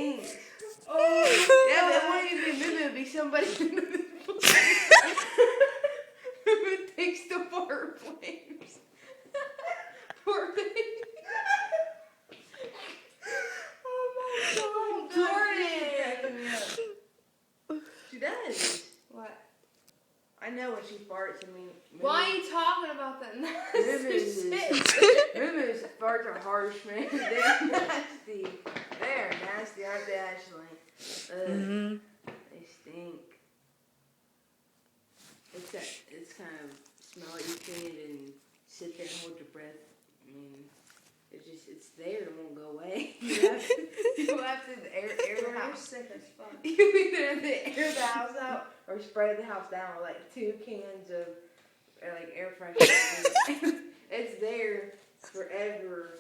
stinks. Oh, Yeah, that won't even be Moo. It'd be somebody who takes the fart flames. Poor baby. oh my God, Jordan. She does. What? I know when she farts. I mean, Why are you talking about that? Moo-Moo's farts are harsh, man. They're nasty. They're nasty, aren't they, Ashley? Mm-hmm. They stink. It's kind of smell like you stand and sit there and hold your breath. I mean, it's there. It won't go away. You have to air the You're house. sick as fuck. You either have to air the house out or spray the house down with like 2 cans of like air freshener. It's there forever.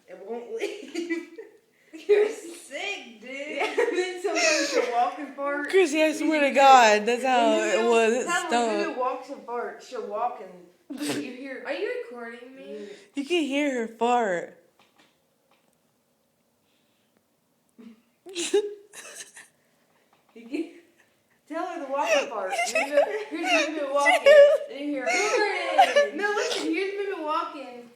It won't leave. You're sick, dude. Yeah, and then sometimes she'll walk and fart. Chrissy, I swear to God, that's how it was. It When stunk. Moo walks and farts, she'll walk and you hear. Are you recording me? You can hear her fart. You can tell her to walk and fart. Here's Moo walking. And you hear. Jordan! No, listen. Here's Moo walking.